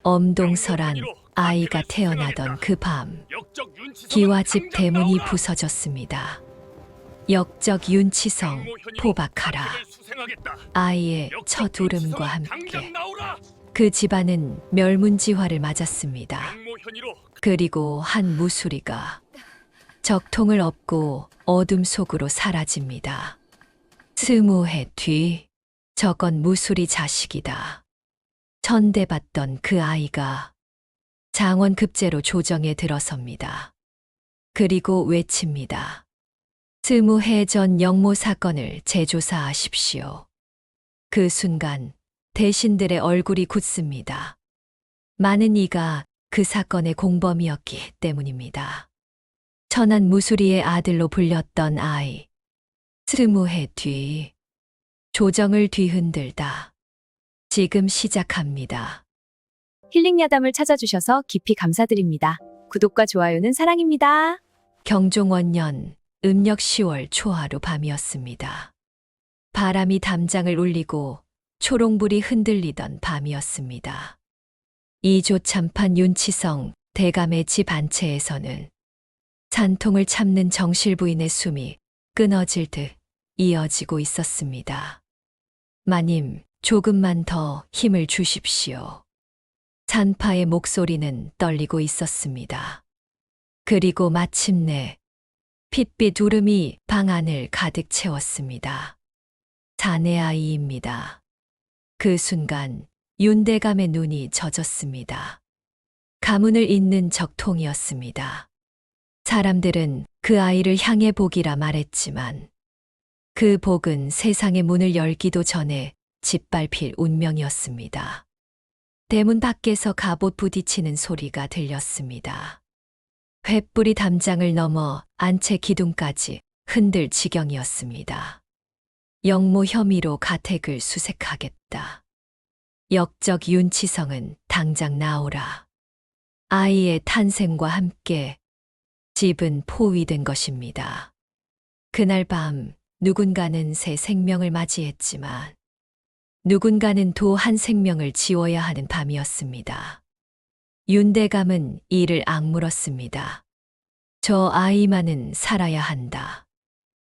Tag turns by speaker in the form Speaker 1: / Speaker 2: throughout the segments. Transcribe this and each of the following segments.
Speaker 1: 엄동설한 아이가 태어나던 그 밤, 기와집 대문이 부서졌습니다. 역적 윤치성 포박하라. 아이의 첫 울음과 함께 그 집안은 멸문지화를 맞았습니다. 그리고 한 무수리가 적통을 업고 어둠 속으로 사라집니다. 20해 뒤 저건 무수리 자식이다. 천대받던 그 아이가 장원급제로 조정에 들어섭니다. 그리고 외칩니다. 20해 전 영모 사건을 재조사하십시오. 그 순간 대신들의 얼굴이 굳습니다. 많은 이가 그 사건의 공범이었기 때문입니다. 천안 무수리의 아들로 불렸던 아이. 20해 뒤 조정을 뒤흔들다. 지금 시작합니다.
Speaker 2: 힐링 야담을 찾아주셔서 깊이 감사드립니다. 구독과 좋아요는 사랑입니다.
Speaker 1: 경종원년 음력 10월 초하루 밤이었습니다. 바람이 담장을 울리고 초롱불이 흔들리던 밤이었습니다. 이조참판 윤치성 대감의 집 안채에서는 산통을 참는 정실부인의 숨이 끊어질 듯 이어지고 있었습니다. 마님, 조금만 더 힘을 주십시오. 산파의 목소리는 떨리고 있었습니다. 그리고 마침내 핏빛 울음이 방 안을 가득 채웠습니다. 자네 아이입니다. 그 순간 윤대감의 눈이 젖었습니다. 가문을 잇는 적통이었습니다. 사람들은 그 아이를 향해 복이라 말했지만 그 복은 세상의 문을 열기도 전에 짓밟힐 운명이었습니다. 대문 밖에서 갑옷 부딪히는 소리가 들렸습니다. 횃불이 담장을 넘어 안채 기둥까지 흔들 지경이었습니다. 영모 혐의로 가택을 수색하겠다. 역적 윤치성은 당장 나오라. 아이의 탄생과 함께 집은 포위된 것입니다. 그날 밤 누군가는 새 생명을 맞이했지만 누군가는 또 한 생명을 지워야 하는 밤이었습니다. 윤대감은 이를 악물었습니다. 저 아이만은 살아야 한다.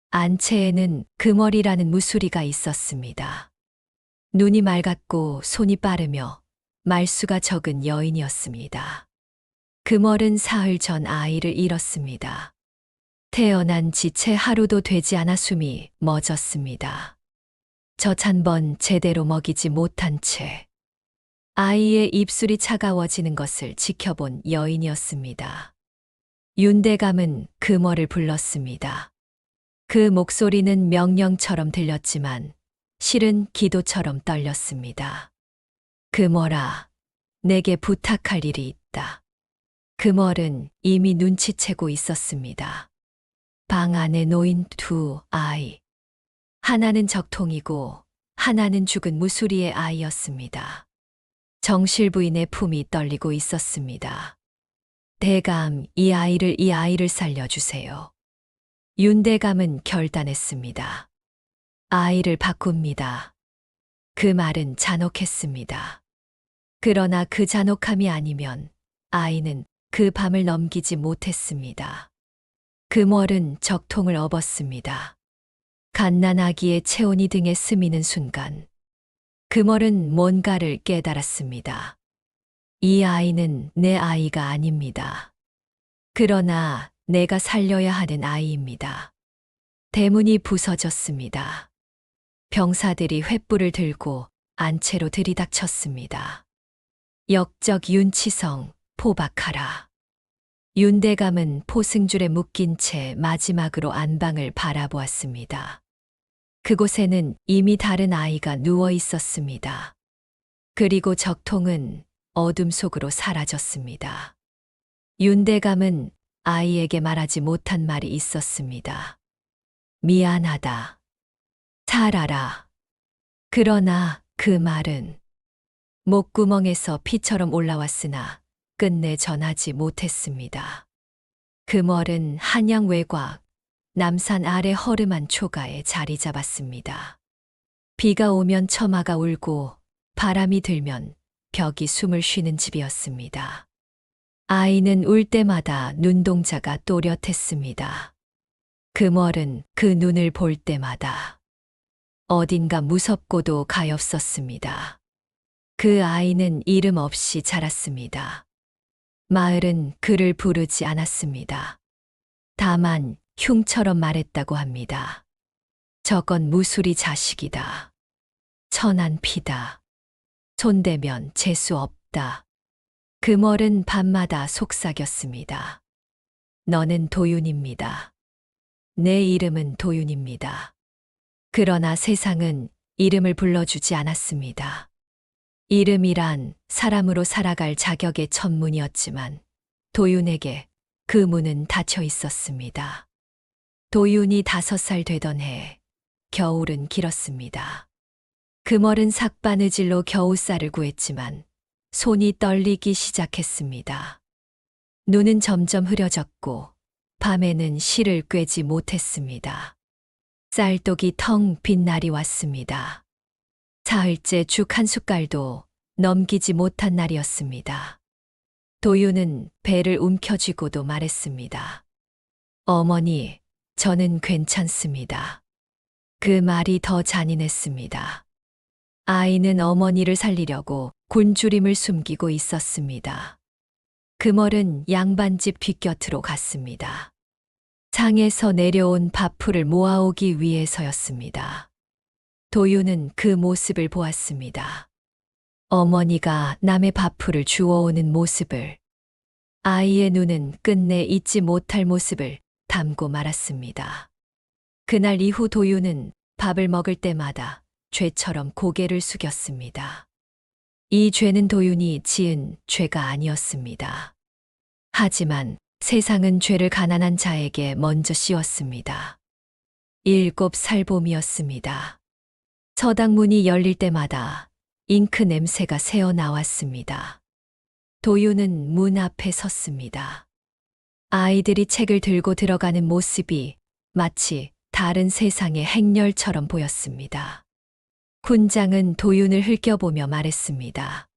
Speaker 1: 안채에는 금월이라는 무수리가 있었습니다. 눈이 맑았고 손이 빠르며 말수가 적은 여인이었습니다. 금월은 사흘 전 아이를 잃었습니다. 태어난 지 채 하루도 되지 않아 숨이 멎었습니다. 젖 한 번 제대로 먹이지 못한 채 아이의 입술이 차가워지는 것을 지켜본 여인이었습니다. 윤대감은 금월을 불렀습니다. 그 목소리는 명령처럼 들렸지만 실은 기도처럼 떨렸습니다. 금월아, 내게 부탁할 일이 있다. 금월은 이미 눈치채고 있었습니다. 방 안에 놓인 두 아이. 하나는 적통이고 하나는 죽은 무수리의 아이였습니다. 정실부인의 품이 떨리고 있었습니다. 대감, 이 아이를 살려주세요. 윤대감은 결단했습니다. 아이를 바꿉니다. 그 말은 잔혹했습니다. 그러나 그 잔혹함이 아니면 아이는 그 밤을 넘기지 못했습니다. 금월은 적통을 업었습니다. 갓난아기의 체온이 등에 스미는 순간 금월은 뭔가를 깨달았습니다. 이 아이는 내 아이가 아닙니다. 그러나 내가 살려야 하는 아이입니다. 대문이 부서졌습니다. 병사들이 횃불을 들고 안채로 들이닥쳤습니다. 역적 윤치성 포박하라. 윤대감은 포승줄에 묶인 채 마지막으로 안방을 바라보았습니다. 그곳에는 이미 다른 아이가 누워 있었습니다. 그리고 적통은 어둠 속으로 사라졌습니다. 윤대감은 아이에게 말하지 못한 말이 있었습니다. 미안하다. 살아라. 그러나 그 말은 목구멍에서 피처럼 올라왔으나 끝내 전하지 못했습니다. 금월은 한양 외곽 남산 아래 허름한 초가에 자리 잡았습니다. 비가 오면 처마가 울고 바람이 들면 벽이 숨을 쉬는 집이었습니다. 아이는 울 때마다 눈동자가 또렷했습니다. 금월은 그 눈을 볼 때마다 어딘가 무섭고도 가엾었습니다. 그 아이는 이름 없이 자랐습니다. 마을은 그를 부르지 않았습니다. 다만 흉처럼 말했다고 합니다. 저건 무수리 자식이다. 천한 피다. 손대면 재수 없다. 금월은 밤마다 속삭였습니다. 너는 도윤입니다. 내 이름은 도윤입니다. 그러나 세상은 이름을 불러주지 않았습니다. 이름이란 사람으로 살아갈 자격의 천문이었지만 도윤에게 그 문은 닫혀 있었습니다. 도윤이 5살 되던 해, 겨울은 길었습니다. 금월은 삭바느질로 겨우 쌀을 구했지만 손이 떨리기 시작했습니다. 눈은 점점 흐려졌고 밤에는 실을 꿰지 못했습니다. 쌀독이 텅 빈 날이 왔습니다. 사흘째 죽 한 숟갈도 넘기지 못한 날이었습니다. 도윤은 배를 움켜쥐고도 말했습니다. 어머니, 저는 괜찮습니다. 그 말이 더 잔인했습니다. 아이는 어머니를 살리려고 굶주림을 숨기고 있었습니다. 금월은 양반집 뒷곁으로 갔습니다. 상에서 내려온 밥풀을 모아오기 위해서였습니다. 도윤은 그 모습을 보았습니다. 어머니가 남의 밥풀을 주워오는 모습을, 아이의 눈은 끝내 잊지 못할 모습을 담고 말았습니다. 그날 이후 도윤은 밥을 먹을 때마다 죄처럼 고개를 숙였습니다. 이 죄는 도윤이 지은 죄가 아니었습니다. 하지만 세상은 죄를 가난한 자에게 먼저 씌웠습니다. 7살 봄이었습니다. 서당문이 열릴 때마다 잉크 냄새가 새어 나왔습니다. 도윤은 문 앞에 섰습니다. 아이들이 책을 들고 들어가는 모습이 마치 다른 세상의 행렬처럼 보였습니다. 훈장은 도윤을 흘겨보며 말했습니다.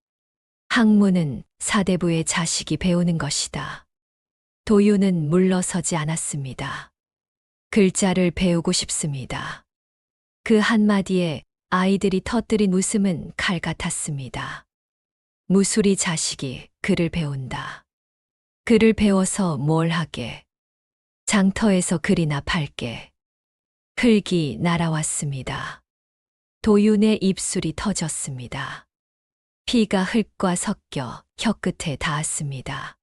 Speaker 1: 학문은 사대부의 자식이 배우는 것이다. 도윤은 물러서지 않았습니다. 글자를 배우고 싶습니다. 그 한마디에 아이들이 터뜨린 웃음은 칼 같았습니다. 무수리 자식이 글을 배운다. 글을 배워서 뭘 하게? 장터에서 글이나 팔게. 흙이 날아왔습니다. 도윤의 입술이 터졌습니다. 피가 흙과 섞여 혀끝에 닿았습니다.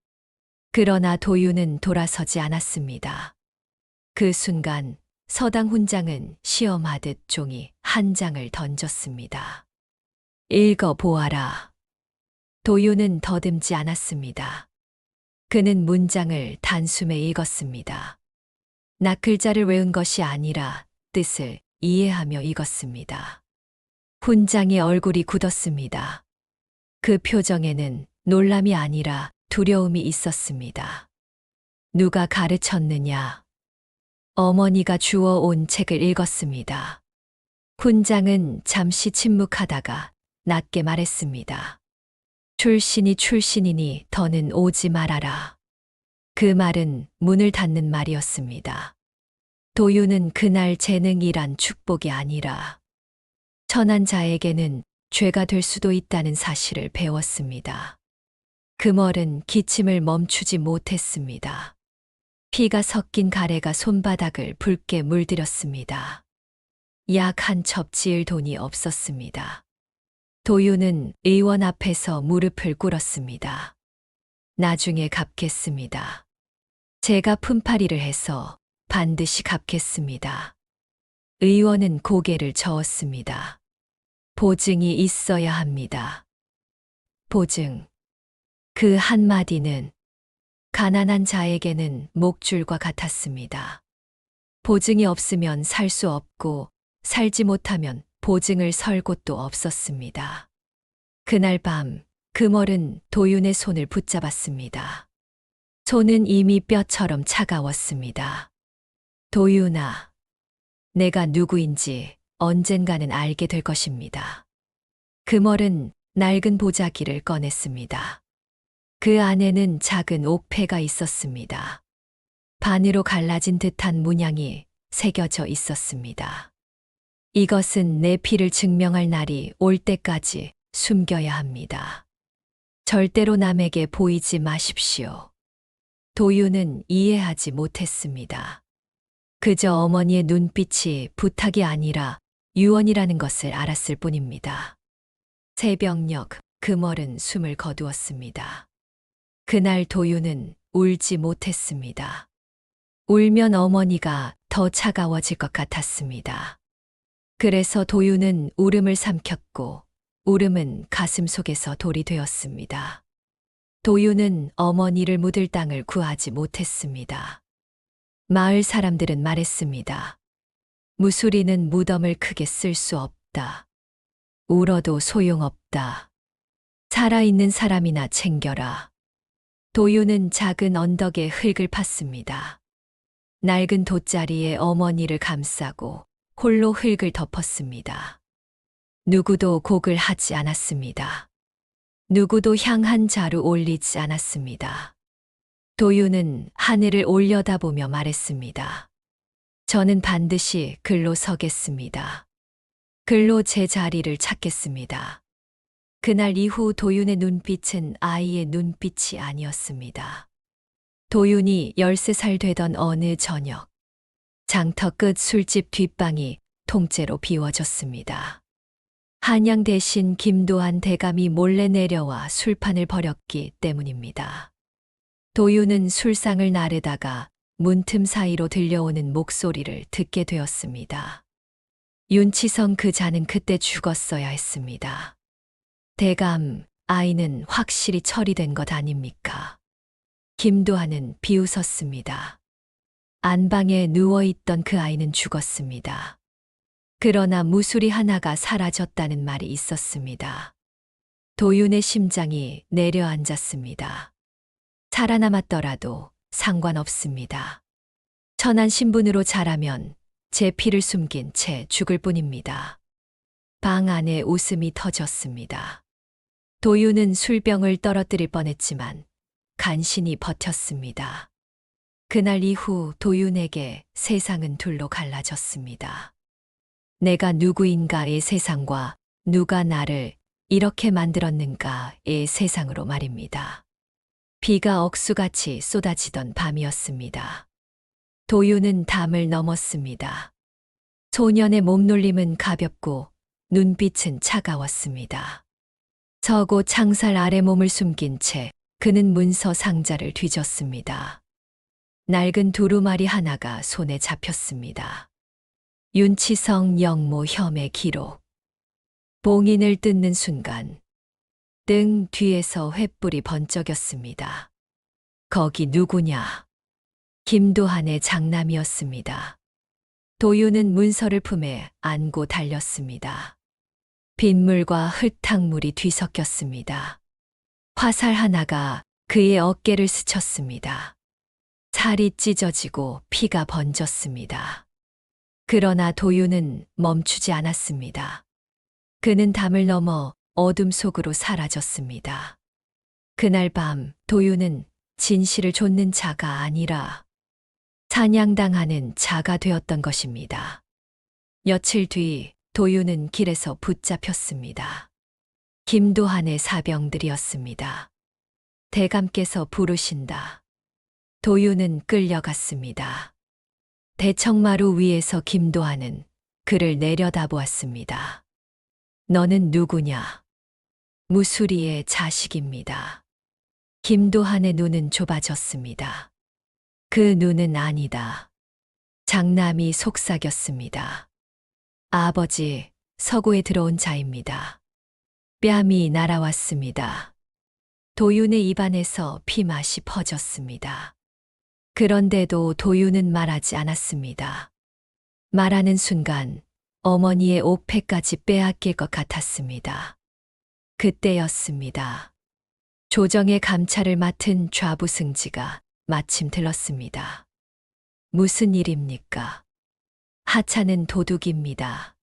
Speaker 1: 그러나 도윤은 돌아서지 않았습니다. 그 순간 서당 훈장은 시험하듯 종이 한 장을 던졌습니다. 읽어 보아라. 도윤은 더듬지 않았습니다. 그는 문장을 단숨에 읽었습니다. 낯글자를 외운 것이 아니라 뜻을 이해하며 읽었습니다. 훈장의 얼굴이 굳었습니다. 그 표정에는 놀람이 아니라 두려움이 있었습니다. 누가 가르쳤느냐? 어머니가 주워온 책을 읽었습니다. 훈장은 잠시 침묵하다가 낮게 말했습니다. 출신이니 더는 오지 말아라. 그 말은 문을 닫는 말이었습니다. 도윤은 그날 재능이란 축복이 아니라 천한 자에게는 죄가 될 수도 있다는 사실을 배웠습니다. 금월은 기침을 멈추지 못했습니다. 피가 섞인 가래가 손바닥을 붉게 물들였습니다. 약 한 첩 지을 돈이 없었습니다. 도윤은 의원 앞에서 무릎을 꿇었습니다. 나중에 갚겠습니다. 제가 품팔이를 해서 반드시 갚겠습니다. 의원은 고개를 저었습니다. 보증이 있어야 합니다. 보증. 그 한마디는 가난한 자에게는 목줄과 같았습니다. 보증이 없으면 살 수 없고 살지 못하면 보증을 설 곳도 없었습니다. 그날 밤 금월은 도윤의 손을 붙잡았습니다. 손은 이미 뼈처럼 차가웠습니다. 도윤아, 내가 누구인지 언젠가는 알게 될 것입니다. 금월은 낡은 보자기를 꺼냈습니다. 그 안에는 작은 옥패가 있었습니다. 반으로 갈라진 듯한 문양이 새겨져 있었습니다. 이것은 내 피를 증명할 날이 올 때까지 숨겨야 합니다. 절대로 남에게 보이지 마십시오. 도유는 이해하지 못했습니다. 그저 어머니의 눈빛이 부탁이 아니라 유언이라는 것을 알았을 뿐입니다. 새벽녘 금월은 숨을 거두었습니다. 그날 도유는 울지 못했습니다. 울면 어머니가 더 차가워질 것 같았습니다. 그래서 도유는 울음을 삼켰고 울음은 가슴 속에서 돌이 되었습니다. 도유는 어머니를 묻을 땅을 구하지 못했습니다. 마을 사람들은 말했습니다. 무수리는 무덤을 크게 쓸 수 없다. 울어도 소용없다. 살아있는 사람이나 챙겨라. 도유는 작은 언덕에 흙을 팠습니다. 낡은 돗자리에 어머니를 감싸고 홀로 흙을 덮었습니다. 누구도 곡을 하지 않았습니다. 누구도 향 한 자루 올리지 않았습니다. 도유는 하늘을 올려다보며 말했습니다. 저는 반드시 글로 서겠습니다. 글로 제 자리를 찾겠습니다. 그날 이후 도윤의 눈빛은 아이의 눈빛이 아니었습니다. 도윤이 13살 되던 어느 저녁, 장터 끝 술집 뒷방이 통째로 비워졌습니다. 한양 대신 김도한 대감이 몰래 내려와 술판을 벌였기 때문입니다. 도윤은 술상을 나르다가 문틈 사이로 들려오는 목소리를 듣게 되었습니다. 윤치성 그 자는 그때 죽었어야 했습니다. 대감, 아이는 확실히 처리된 것 아닙니까? 김도한은 비웃었습니다. 안방에 누워있던 그 아이는 죽었습니다. 그러나 무수리 하나가 사라졌다는 말이 있었습니다. 도윤의 심장이 내려앉았습니다. 살아남았더라도 상관없습니다. 천한 신분으로 자라면 제 피를 숨긴 채 죽을 뿐입니다. 방 안에 웃음이 터졌습니다. 도윤은 술병을 떨어뜨릴 뻔했지만 간신히 버텼습니다. 그날 이후 도윤에게 세상은 둘로 갈라졌습니다. 내가 누구인가의 세상과 누가 나를 이렇게 만들었는가의 세상으로 말입니다. 비가 억수같이 쏟아지던 밤이었습니다. 도윤은 담을 넘었습니다. 소년의 몸놀림은 가볍고 눈빛은 차가웠습니다. 서고 창살 아래 몸을 숨긴 채 그는 문서 상자를 뒤졌습니다. 낡은 두루마리 하나가 손에 잡혔습니다. 윤치성 영모 혐의 기록. 봉인을 뜯는 순간 등 뒤에서 횃불이 번쩍였습니다. 거기 누구냐? 김도한의 장남이었습니다. 도윤은 문서를 품에 안고 달렸습니다. 빗물과 흙탕물이 뒤섞였습니다. 화살 하나가 그의 어깨를 스쳤습니다. 살이 찢어지고 피가 번졌습니다. 그러나 도윤은 멈추지 않았습니다. 그는 담을 넘어 어둠 속으로 사라졌습니다. 그날 밤 도윤은 진실을 좇는 자가 아니라 사냥당하는 자가 되었던 것입니다. 며칠 뒤 도윤은 길에서 붙잡혔습니다. 김도한의 사병들이었습니다. 대감께서 부르신다. 도윤은 끌려갔습니다. 대청마루 위에서 김도한은 그를 내려다보았습니다. 너는 누구냐? 무수리의 자식입니다. 김도한의 눈은 좁아졌습니다. 그 눈은 아니다. 장남이 속삭였습니다. 아버지, 서구에 들어온 자입니다. 뺨이 날아왔습니다. 도윤의 입안에서 피맛이 퍼졌습니다. 그런데도 도윤은 말하지 않았습니다. 말하는 순간 어머니의 옥패까지 빼앗길 것 같았습니다. 그때였습니다. 조정의 감찰을 맡은 좌부승지가 마침 들렀습니다. 무슨 일입니까? 하차는 도둑입니다.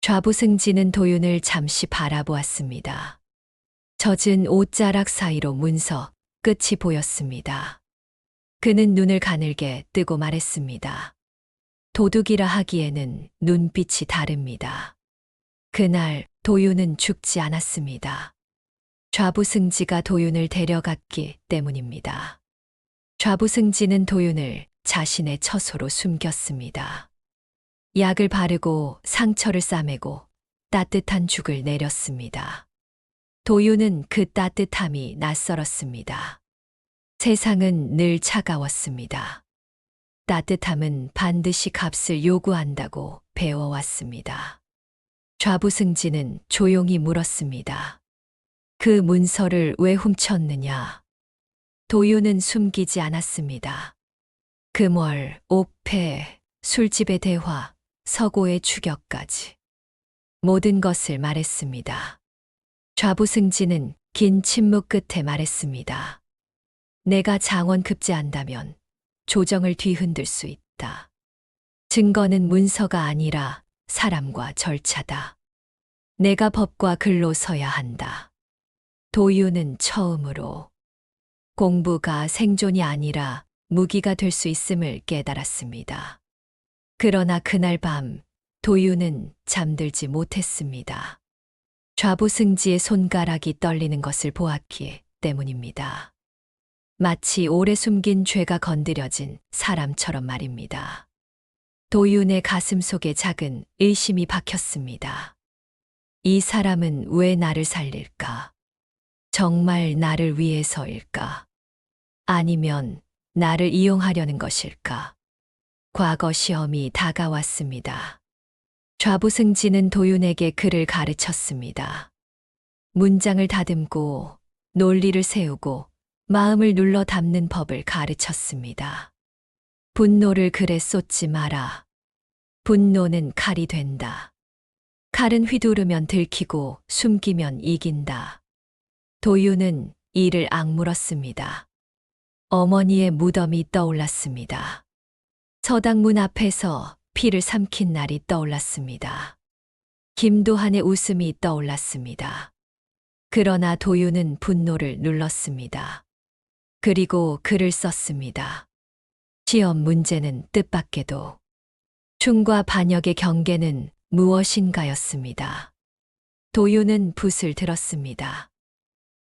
Speaker 1: 좌부승지는 도윤을 잠시 바라보았습니다. 젖은 옷자락 사이로 문서 끝이 보였습니다. 그는 눈을 가늘게 뜨고 말했습니다. 도둑이라 하기에는 눈빛이 다릅니다. 그날 도윤은 죽지 않았습니다. 좌부승지가 도윤을 데려갔기 때문입니다. 좌부승지는 도윤을 자신의 처소로 숨겼습니다. 약을 바르고 상처를 싸매고 따뜻한 죽을 내렸습니다. 도윤은 그 따뜻함이 낯설었습니다. 세상은 늘 차가웠습니다. 따뜻함은 반드시 값을 요구한다고 배워왔습니다. 좌부승지는 조용히 물었습니다. 그 문서를 왜 훔쳤느냐? 도윤은 숨기지 않았습니다. 금월, 옥패, 술집의 대화, 서고의 추격까지 모든 것을 말했습니다. 좌부승지는 긴 침묵 끝에 말했습니다. 내가 장원 급제한다면 조정을 뒤흔들 수 있다. 증거는 문서가 아니라 사람과 절차다. 내가 법과 글로 서야 한다. 도윤은 처음으로 공부가 생존이 아니라 무기가 될 수 있음을 깨달았습니다. 그러나 그날 밤 도윤은 잠들지 못했습니다. 좌부승지의 손가락이 떨리는 것을 보았기 때문입니다. 마치 오래 숨긴 죄가 건드려진 사람처럼 말입니다. 도윤의 가슴 속에 작은 의심이 박혔습니다. 이 사람은 왜 나를 살릴까? 정말 나를 위해서일까? 아니면 나를 이용하려는 것일까? 과거 시험이 다가왔습니다. 좌부승지는 도윤에게 글을 가르쳤습니다. 문장을 다듬고 논리를 세우고 마음을 눌러 담는 법을 가르쳤습니다. 분노를 글에 쏟지 마라. 분노는 칼이 된다. 칼은 휘두르면 들키고 숨기면 이긴다. 도윤은 이를 악물었습니다. 어머니의 무덤이 떠올랐습니다. 서당문 앞에서 피를 삼킨 날이 떠올랐습니다. 김도한의 웃음이 떠올랐습니다. 그러나 도윤은 분노를 눌렀습니다. 그리고 글을 썼습니다. 시험 문제는 뜻밖에도 충과 반역의 경계는 무엇인가였습니다. 도윤은 붓을 들었습니다.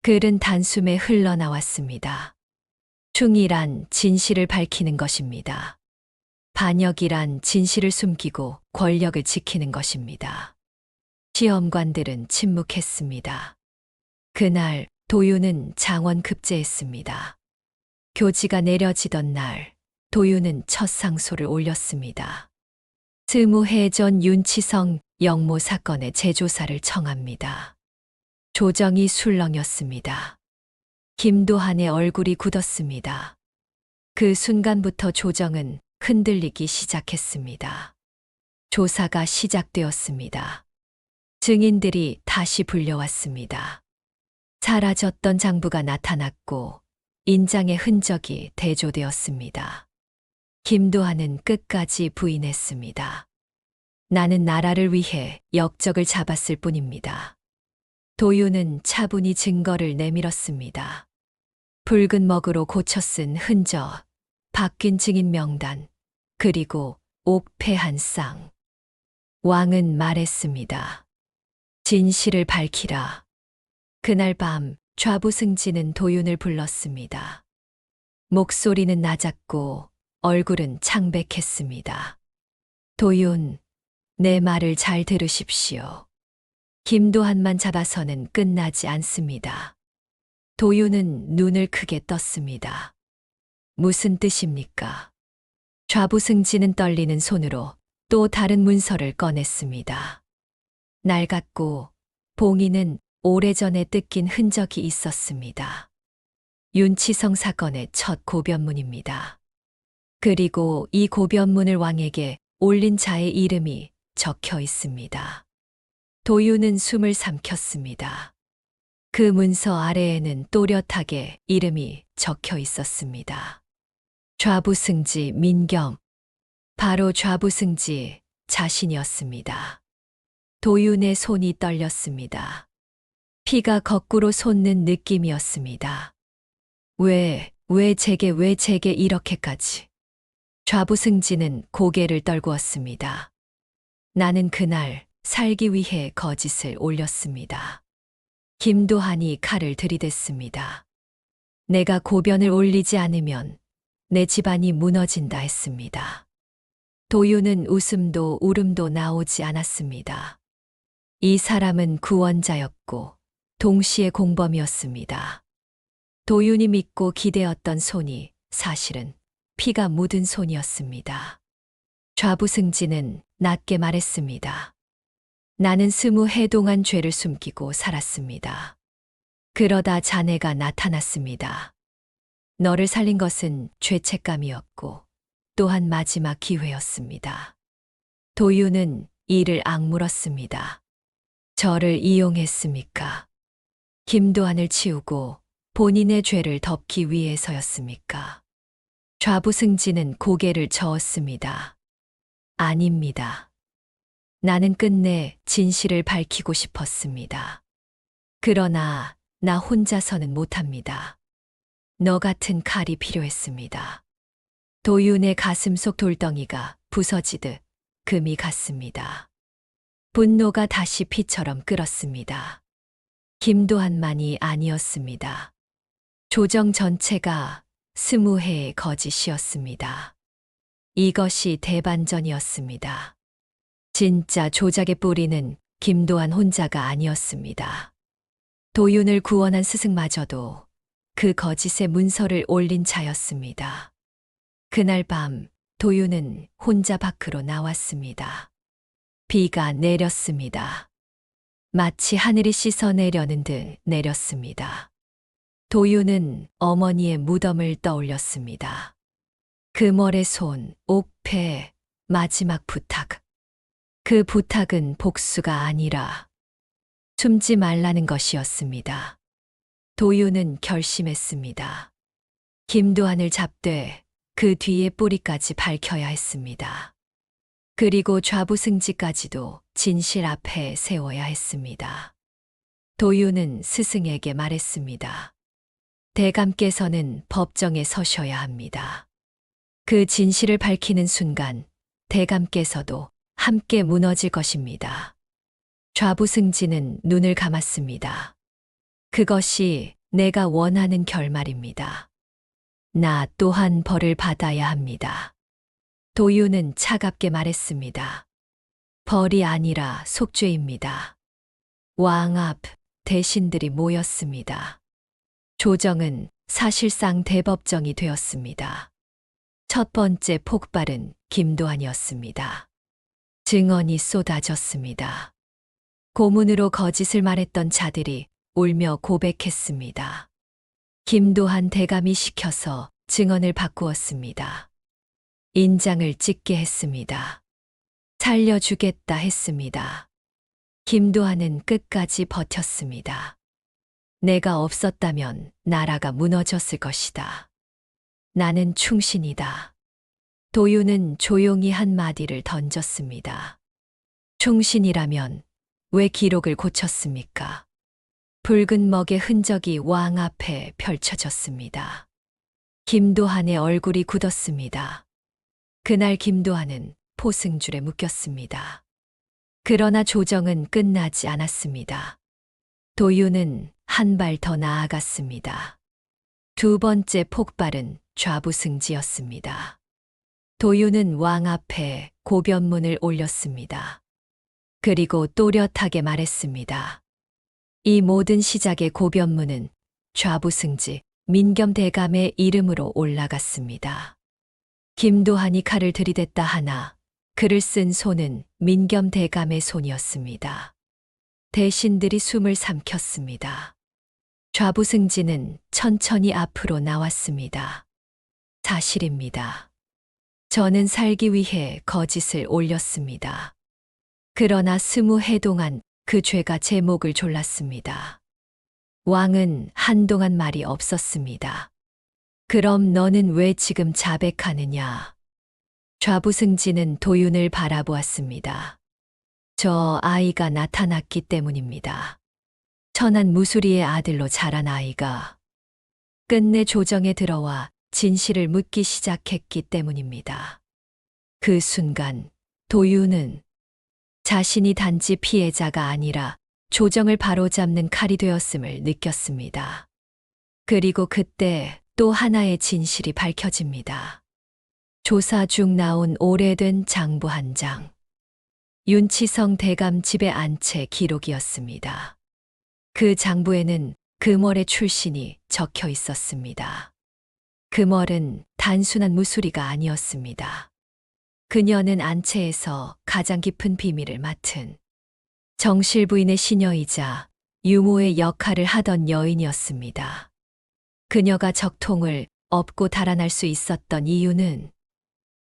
Speaker 1: 글은 단숨에 흘러나왔습니다. 충이란 진실을 밝히는 것입니다. 반역이란 진실을 숨기고 권력을 지키는 것입니다. 시험관들은 침묵했습니다. 그날 도윤은 장원 급제했습니다. 교지가 내려지던 날 도윤은 첫 상소를 올렸습니다. 스무해 전 윤치성 영모 사건의 재조사를 청합니다. 조정이 술렁였습니다. 김도한의 얼굴이 굳었습니다. 그 순간부터 조정은 흔들리기 시작했습니다. 조사가 시작되었습니다. 증인들이 다시 불려왔습니다. 사라졌던 장부가 나타났고 인장의 흔적이 대조되었습니다. 김도한은 끝까지 부인했습니다. 나는 나라를 위해 역적을 잡았을 뿐입니다. 도윤은 차분히 증거를 내밀었습니다. 붉은 먹으로 고쳐 쓴 흔적, 바뀐 증인 명단, 그리고 옥패 한 쌍. 왕은 말했습니다. 진실을 밝히라. 그날 밤 좌부승지는 도윤을 불렀습니다. 목소리는 낮았고 얼굴은 창백했습니다. 도윤, 내 말을 잘 들으십시오. 김도한만 잡아서는 끝나지 않습니다. 도윤은 눈을 크게 떴습니다. 무슨 뜻입니까? 좌부승지는 떨리는 손으로 또 다른 문서를 꺼냈습니다. 낡았고 봉인은 오래전에 뜯긴 흔적이 있었습니다. 윤치성 사건의 첫 고변문입니다. 그리고 이 고변문을 왕에게 올린 자의 이름이 적혀 있습니다. 도윤은 숨을 삼켰습니다. 그 문서 아래에는 또렷하게 이름이 적혀 있었습니다. 좌부승지 민경. 바로 피가 거꾸로 솟는 느낌이었습니다. 왜 제게 이렇게까지. 좌부승지는 고개를 떨구었습니다. 나는 그날 살기 위해 거짓을 올렸습니다. 김도한이 칼을 들이댔습니다. 내가 고변을 올리지 않으면 내 집안이 무너진다 했습니다. 도유는 웃음도 울음도 나오지 않았습니다. 이 사람은 구원자였고 동시에 공범이었습니다. 도윤이 믿고 기대었던 손이 사실은 피가 묻은 손이었습니다. 좌부승지는 낮게 말했습니다. 나는 20해 동안 죄를 숨기고 살았습니다. 그러다 자네가 나타났습니다. 너를 살린 것은 죄책감이었고 또한 마지막 기회였습니다. 도윤은 이를 악물었습니다. 저를 이용했습니까? 김도한을 치우고 본인의 죄를 덮기 위해서였습니까? 좌부승지는 고개를 저었습니다. 아닙니다. 나는 끝내 진실을 밝히고 싶었습니다. 그러나 나 혼자서는 못합니다. 너 같은 칼이 필요했습니다. 도윤의 가슴 속 돌덩이가 부서지듯 금이 갔습니다. 분노가 다시 피처럼 끓었습니다. 김도한만이 아니었습니다. 조정 전체가 20해의 거짓이었습니다. 이것이 대반전이었습니다. 진짜 조작의 뿌리는 김도한 혼자가 아니었습니다. 도윤을 구원한 스승마저도 그 거짓의 문서를 올린 자였습니다. 그날 밤 도윤은 혼자 밖으로 나왔습니다. 비가 내렸습니다. 마치 하늘이 씻어내려는 듯 내렸습니다. 도윤은 어머니의 무덤을 떠올렸습니다. 금월의 손, 옥패, 마지막 부탁. 그 부탁은 복수가 아니라 숨지 말라는 것이었습니다. 도윤은 결심했습니다. 김도한을 잡되 그 뒤에 뿌리까지 밝혀야 했습니다. 그리고 좌부승지까지도 진실 앞에 세워야 했습니다. 도윤은 스승에게 말했습니다. 대감께서는 법정에 서셔야 합니다. 그 진실을 밝히는 순간 대감께서도 함께 무너질 것입니다. 좌부승지는 눈을 감았습니다. 그것이 내가 원하는 결말입니다. 나 또한 벌을 받아야 합니다. 도윤은 차갑게 말했습니다. 벌이 아니라 속죄입니다. 왕 앞 대신들이 모였습니다. 조정은 사실상 대법정이 되었습니다. 첫 번째 폭발은 김도한이었습니다. 증언이 쏟아졌습니다. 고문으로 거짓을 말했던 자들이 울며 고백했습니다. 김도한 대감이 시켜서 증언을 바꾸었습니다. 인장을 찍게 했습니다. 살려주겠다 했습니다. 김도한은 끝까지 버텼습니다. 내가 없었다면 나라가 무너졌을 것이다. 나는 충신이다. 도윤은 조용히 한마디를 던졌습니다. 충신이라면 왜 기록을 고쳤습니까? 붉은 먹의 흔적이 왕 앞에 펼쳐졌습니다. 김도한의 얼굴이 굳었습니다. 그날 김도한은 포승줄에 묶였습니다. 그러나 조정은 끝나지 않았습니다. 도윤은 한 발 더 나아갔습니다. 두 번째 폭발은 좌부승지였습니다. 도윤은 왕 앞에 고변문을 올렸습니다. 그리고 또렷하게 말했습니다. 이 모든 시작의 고변문은 좌부승지 민겸대감의 이름으로 올라갔습니다. 김도한이 칼을 들이댔다 하나 글을 쓴 손은 민겸대감의 손이었습니다. 대신들이 숨을 삼켰습니다. 좌부승지는 천천히 앞으로 나왔습니다. 사실입니다. 저는 살기 위해 거짓을 올렸습니다. 그러나 20해 동안 그 죄가 제 목을 졸랐습니다. 왕은 한동안 말이 없었습니다. 그럼 너는 왜 지금 자백하느냐? 좌부승지는 도윤을 바라보았습니다. 저 아이가 나타났기 때문입니다. 천안 무수리의 아들로 자란 아이가 끝내 조정에 들어와 진실을 묻기 시작했기 때문입니다. 그 순간 도유는 자신이 단지 피해자가 아니라 조정을 바로잡는 칼이 되었음을 느꼈습니다. 그리고 그때 또 하나의 진실이 밝혀집니다. 조사 중 나온 오래된 장부 한 장. 윤치성 대감 집의 안채 기록이었습니다. 그 장부에는 금월의 출신이 적혀 있었습니다. 금월은 단순한 무수리가 아니었습니다. 그녀는 안채에서 가장 깊은 비밀을 맡은 정실부인의 시녀이자 유모의 역할을 하던 여인이었습니다. 그녀가 적통을 업고 달아날 수 있었던 이유는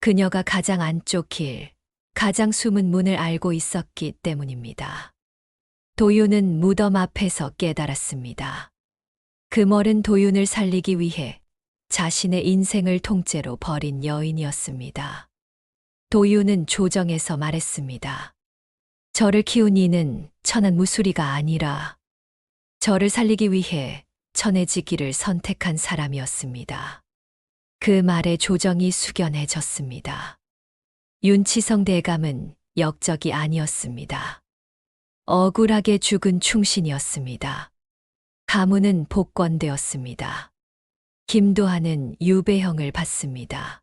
Speaker 1: 그녀가 가장 안쪽 길, 가장 숨은 문을 알고 있었기 때문입니다. 도윤은 무덤 앞에서 깨달았습니다. 금월은 도윤을 살리기 위해 자신의 인생을 통째로 버린 여인이었습니다. 도윤은 조정에서 말했습니다. 저를 키운 이는 천한 무수리가 아니라 저를 살리기 위해 천해지기를 선택한 사람이었습니다. 그 말에 조정이 숙연해졌습니다. 윤치성 대감은 역적이 아니었습니다. 억울하게 죽은 충신이었습니다. 가문은 복권되었습니다. 김도하는 유배형을 받습니다.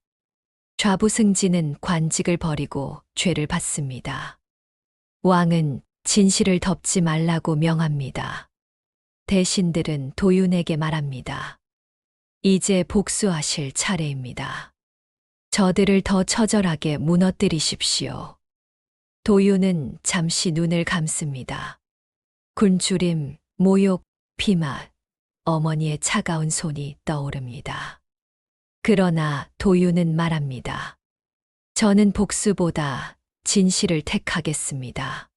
Speaker 1: 좌부승진은 관직을 버리고 죄를 받습니다. 왕은 진실을 덮지 말라고 명합니다. 대신들은 도윤에게 말합니다. 이제 복수하실 차례입니다. 저들을 더 처절하게 무너뜨리십시오. 도윤은 잠시 눈을 감습니다. 굶주림, 모욕, 피맛, 어머니의 차가운 손이 떠오릅니다. 그러나 도윤은 말합니다. 저는 복수보다 진실을 택하겠습니다.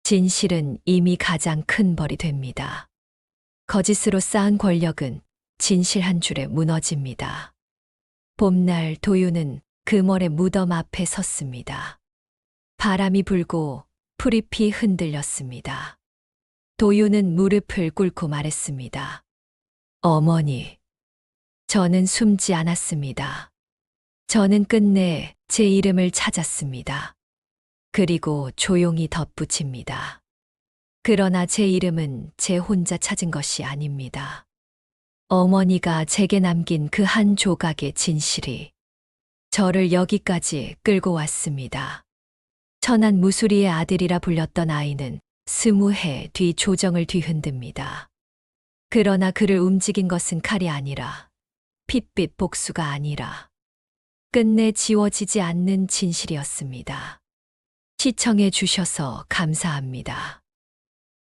Speaker 1: 진실은 이미 가장 큰 벌이 됩니다. 거짓으로 쌓은 권력은 진실 한 줄에 무너집니다. 봄날 도윤은 금월의 무덤 앞에 섰습니다. 바람이 불고 풀잎이 흔들렸습니다. 도윤은 무릎을 꿇고 말했습니다. 어머니, 저는 숨지 않았습니다. 저는 끝내 제 이름을 찾았습니다. 그리고 조용히 덧붙입니다. 그러나 제 이름은 제 혼자 찾은 것이 아닙니다. 어머니가 제게 남긴 그 한 조각의 진실이 저를 여기까지 끌고 왔습니다. 천안 무수리의 아들이라 불렸던 아이는 20해 뒤 조정을 뒤흔듭니다. 그러나 그를 움직인 것은 칼이 아니라 핏빛 복수가 아니라 끝내 지워지지 않는 진실이었습니다. 시청해 주셔서 감사합니다.